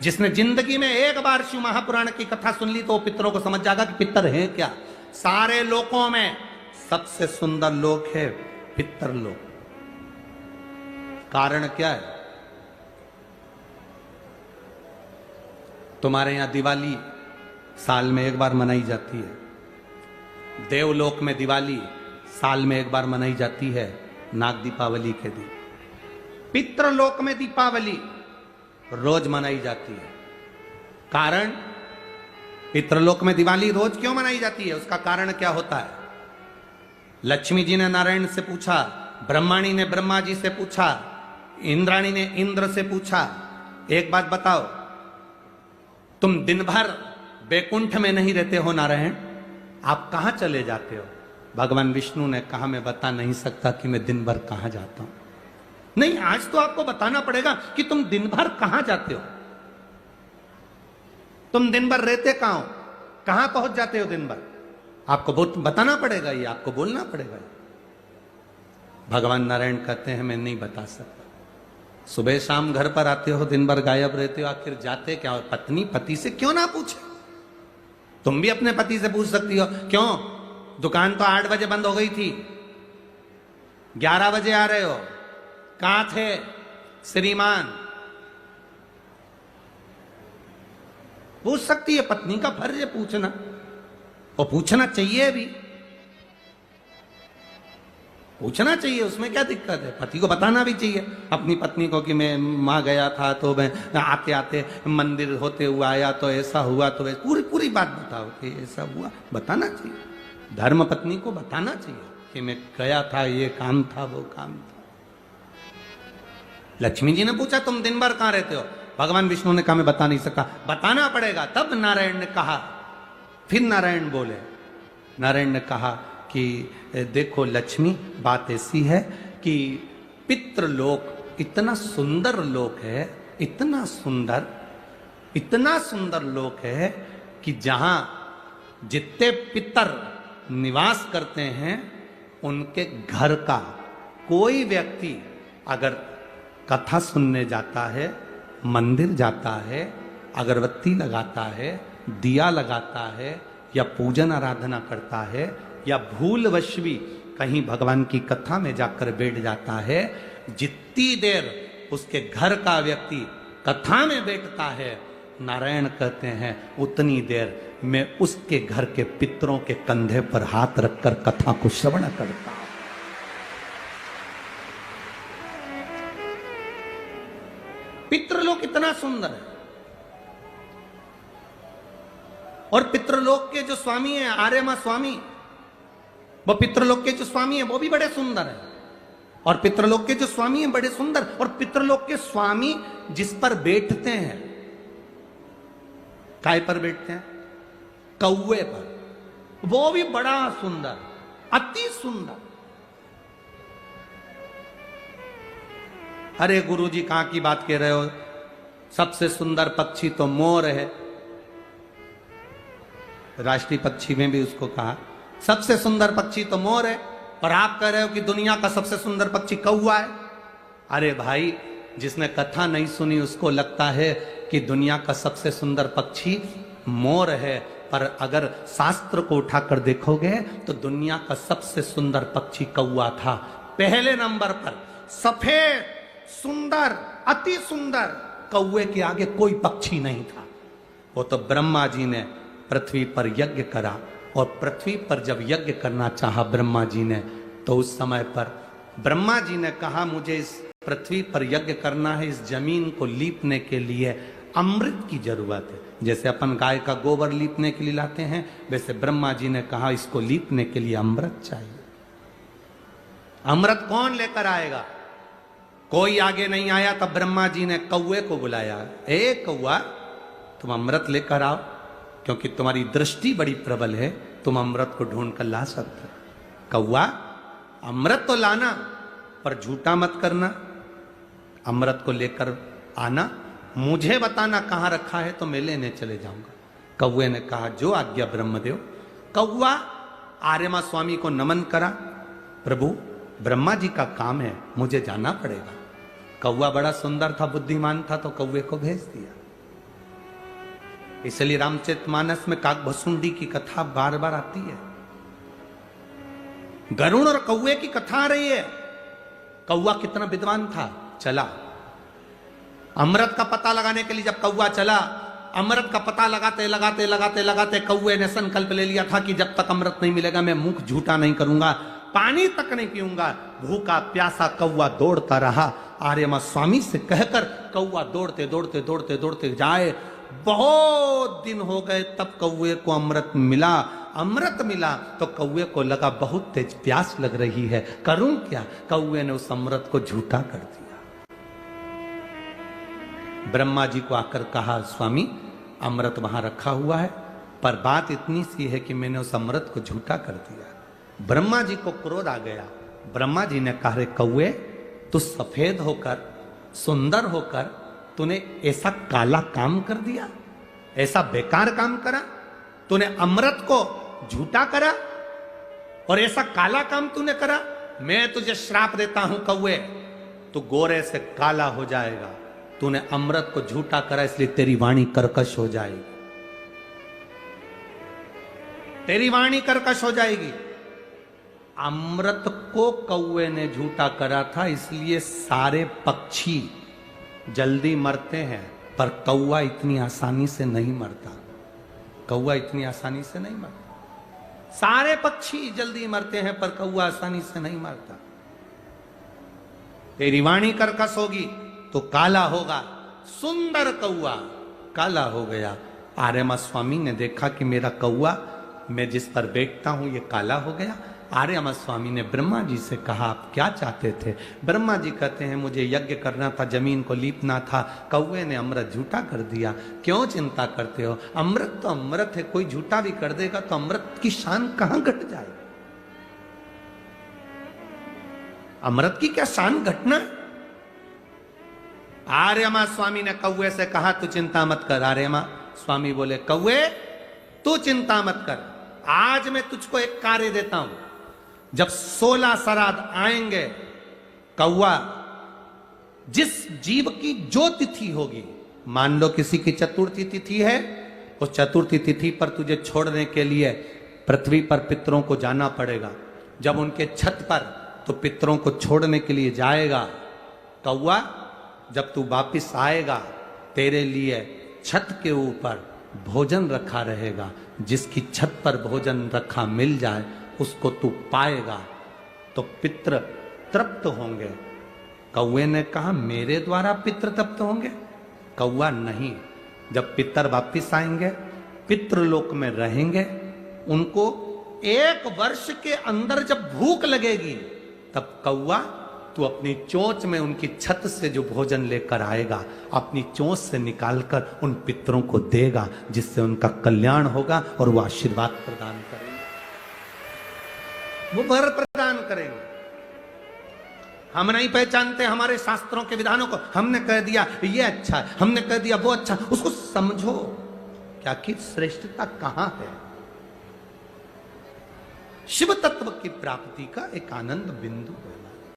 जिसने जिंदगी में एक बार शिव महापुराण की कथा सुन ली तो वो पितरों को समझ जाएगा कि पितर है क्या। सारे लोकों में सबसे सुंदर लोक है पितर लोक। कारण क्या है? तुम्हारे यहां दिवाली साल में एक बार मनाई जाती है, देवलोक में दिवाली साल में एक बार मनाई जाती है, नाग दीपावली के दिन। पितृलोक में दीपावली रोज मनाई जाती है। कारण, पितृलोक में दिवाली रोज क्यों मनाई जाती है, उसका कारण क्या होता है? लक्ष्मी जी ने नारायण से पूछा, ब्रह्माणी ने ब्रह्मा जी से पूछा, इंद्राणी ने इंद्र से पूछा, एक बात बताओ, तुम दिन भर बैकुंठ में नहीं रहते हो नारायण, आप कहां चले जाते हो? भगवान विष्णु ने कहा, मैं बता नहीं सकता कि मैं दिन भर कहां जाता हूं। नहीं, आज तो आपको बताना पड़ेगा कि तुम दिन भर कहां जाते हो, तुम दिन भर रहते कहां हो, कहां पहुंच जाते हो दिन भर, आपको बताना पड़ेगा, ये आपको बोलना पड़ेगा। भगवान नारायण कहते हैं, मैं नहीं बता सकता। सुबह शाम घर पर आते हो, दिन भर गायब रहते हो, आखिर जाते क्या हो? पत्नी पति से क्यों ना पूछे? तुम भी अपने पति से पूछ सकती हो, क्यों दुकान तो 8 बजे बंद हो गई थी, 11 बजे आ रहे हो, कहां थे श्रीमान? पूछ सकती है, पत्नी का फर्ज है पूछना, और पूछना चाहिए भी, पूछना चाहिए, उसमें क्या दिक्कत है? पति को बताना भी चाहिए अपनी पत्नी को कि मैं वहां गया था तो मैं आते आते मंदिर होते हुआ आया तो ऐसा हुआ, तो पूरी पूरी बात बताओ कि ऐसा हुआ, बताना चाहिए। धर्म पत्नी को बताना चाहिए कि मैं गया था, ये काम था, वो काम था। लक्ष्मी जी ने पूछा, तुम दिन भर कहां रहते हो? भगवान विष्णु ने कहा, मैं बता नहीं सकता। बताना पड़ेगा। तब नारायण ने कहा, फिर नारायण बोले, नारायण ने कहा कि देखो लक्ष्मी, बात ऐसी है कि पितृलोक इतना सुंदर लोक है, इतना सुंदर लोक है कि जहां जितने पितर निवास करते हैं उनके घर का कोई व्यक्ति अगर कथा सुनने जाता है, मंदिर जाता है, अगरबत्ती लगाता है, दिया लगाता है, या पूजन आराधना करता है, या भूलवश भी कहीं भगवान की कथा में जाकर बैठ जाता है, जितनी देर उसके घर का व्यक्ति कथा में बैठता है, नारायण कहते हैं उतनी देर मैं उसके घर के पितरों के कंधे पर हाथ रखकर कथा को श्रवण करता हूं। पितृलोक इतना सुंदर है। और पितृलोक के जो स्वामी हैं, आर्यमा स्वामी, वो पितृलोक के जो स्वामी हैं वो भी बड़े सुंदर हैं। और पितृलोक के जो स्वामी हैं बड़े सुंदर, और पितृलोक के स्वामी जिस पर बैठते हैं, काय पर बैठते हैं? कौवे पर, वो भी बड़ा सुंदर, अति सुंदर। अरे गुरुजी कहां की बात कह रहे हो? सबसे सुंदर पक्षी तो मोर है, राष्ट्रीय पक्षी में भी उसको कहा सबसे सुंदर पक्षी तो मोर है, और आप कह रहे हो कि दुनिया का सबसे सुंदर पक्षी कौवा है। अरे भाई, जिसने कथा नहीं सुनी उसको लगता है कि दुनिया का सबसे सुंदर पक्षी मोर है, पर अगर शास्त्र को उठाकर देखोगे तो दुनिया का सबसे सुंदर पक्षी कौवा था। पहले नंबर पर सफेद सुंदर, अति सुंदर, कौवे के आगे कोई पक्षी नहीं था। वो तो ब्रह्मा जी ने पृथ्वी पर यज्ञ करा, और पृथ्वी पर जब यज्ञ करना चाहा ब्रह्मा जी ने, तो उस समय पर ब्रह्मा जी ने कहा, मुझे इस पृथ्वी पर यज्ञ करना है, इस जमीन को लीपने के लिए अमृत की जरूरत है। जैसे अपन गाय का गोबर लीपने के लिए लाते हैं, वैसे ब्रह्मा जी ने कहा इसको लीपने के लिए अमृत चाहिए। अमृत कौन लेकर आएगा? कोई आगे नहीं आया, तब ब्रह्मा जी ने कौवे को बुलाया, ए कौवा, तुम अमृत लेकर आओ, क्योंकि तुम्हारी दृष्टि बड़ी प्रबल है, तुम अमृत को ढूंढ कर ला सकते हो। कौवा, अमृत तो लाना, पर झूठा मत करना, अमृत को लेकर आना, मुझे बताना कहां रखा है तो मैं लेने चले जाऊंगा। कौवे ने कहा, जो आज्ञा ब्रह्मदेव। कौवा आर्यमा स्वामी को नमन करा, प्रभु ब्रह्मा जी का काम है, मुझे जाना पड़ेगा। कौवा बड़ा सुंदर था, बुद्धिमान था, तो कौवे को भेज दिया। इसलिए रामचरितमानस में काकभसुंडी की कथा बार बार आती है। गरुड़ और कौवे की कथा आ रही है। कौवा कितना विद्वान था, चला अमृत का पता लगाने के लिए। जब कौवा चला, अमृत का पता लगाते लगाते लगाते लगाते कौवे ने संकल्प ले लिया था कि जब तक अमृत नहीं मिलेगा मैं मुंह झूठा नहीं करूंगा, पानी तक नहीं पीऊंगा। भूखा प्यासा कौवा दौड़ता रहा। आर्यमा स्वामी से कहकर कौवा दौड़ते दौड़ते दौड़ते दौड़ते जाए। बहुत दिन हो गए, तब कौवे को अमृत मिला। अमृत मिला तो कौवे को लगा बहुत तेज प्यास लग रही है, करूं क्या। कौवे ने उस अमृत को झूठा कर दिया। ब्रह्मा जी को आकर कहा, स्वामी अमृत वहां रखा हुआ है, पर बात इतनी सी है कि मैंने उस अमृत को झूठा कर दिया। ब्रह्मा जी को क्रोध आ गया। ब्रह्मा जी ने कहा, रे कौवे, तू सफेद होकर सुंदर होकर तूने ऐसा काला काम कर दिया, ऐसा बेकार काम करा। तूने अमृत को झूठा करा और ऐसा काला काम तूने करा। मैं तुझे श्राप देता हूं कौवे, तू गोरे से काला हो जाएगा। तूने अमृत को झूठा करा, इसलिए तेरी वाणी कर्कश हो जाएगी, तेरी वाणी कर्कश हो जाएगी। अमृत को कौवे ने झूठा करा था, इसलिए सारे पक्षी जल्दी मरते हैं, पर कौवा इतनी आसानी से नहीं मरता। कौवा इतनी आसानी से नहीं मरता। सारे पक्षी जल्दी मरते हैं, पर कौवा आसानी से नहीं मरता। तेरी वाणी कर्कश होगी तो काला होगा। सुंदर कौवा काला हो गया। आर्यमा स्वामी ने देखा कि मेरा कौवा, मैं जिस पर बैठता हूं, ये काला हो गया। आर्यमा स्वामी ने ब्रह्मा जी से कहा, आप क्या चाहते थे। ब्रह्मा जी कहते हैं, मुझे यज्ञ करना था, जमीन को लीपना था, कौवे ने अमृत झूठा कर दिया। क्यों चिंता करते हो, अमृत तो अमृत है, कोई झूठा भी कर देगा तो अमृत की शान कहां घट जाएगी। अमृत की क्या शान घटना। आर्यमा स्वामी ने कौवे से कहा, तू चिंता मत कर। आर्यमा स्वामी बोले, कौवे तू चिंता मत कर, आज मैं तुझको एक कार्य देता हूं। जब 16 श्राद्ध आएंगे, कौवा जिस जीव की जो तिथि होगी, मान लो किसी की चतुर्थी तिथि है, उस चतुर्थी तिथि पर तुझे छोड़ने के लिए पृथ्वी पर पितरों को जाना पड़ेगा। जब उनके छत पर तो पितरों को छोड़ने के लिए जाएगा, कौवा जब तू वापिस आएगा, तेरे लिए छत के ऊपर भोजन रखा रहेगा। जिसकी छत पर भोजन रखा मिल जाए, उसको तू पाएगा तो पितृ तृप्त होंगे। कौवे ने कहा, मेरे द्वारा पितृ तृप्त होंगे। कौवा नहीं, जब पितर वापिस आएंगे, पितृलोक में रहेंगे, उनको 1 वर्ष के अंदर जब भूख लगेगी, तब कौवा तू अपनी चोंच में उनकी छत से जो भोजन लेकर आएगा, अपनी चोंच से निकालकर उन पितरों को देगा, जिससे उनका कल्याण होगा और वो आशीर्वाद प्रदान करेंगे, वो वर प्रदान करेंगे। हम नहीं पहचानते हमारे शास्त्रों के विधानों को। हमने कह दिया ये अच्छा है, हमने कह दिया वो अच्छा, उसको समझो क्या कि श्रेष्ठता कहां है। शिव तत्व की प्राप्ति का एक आनंद बिंदु है।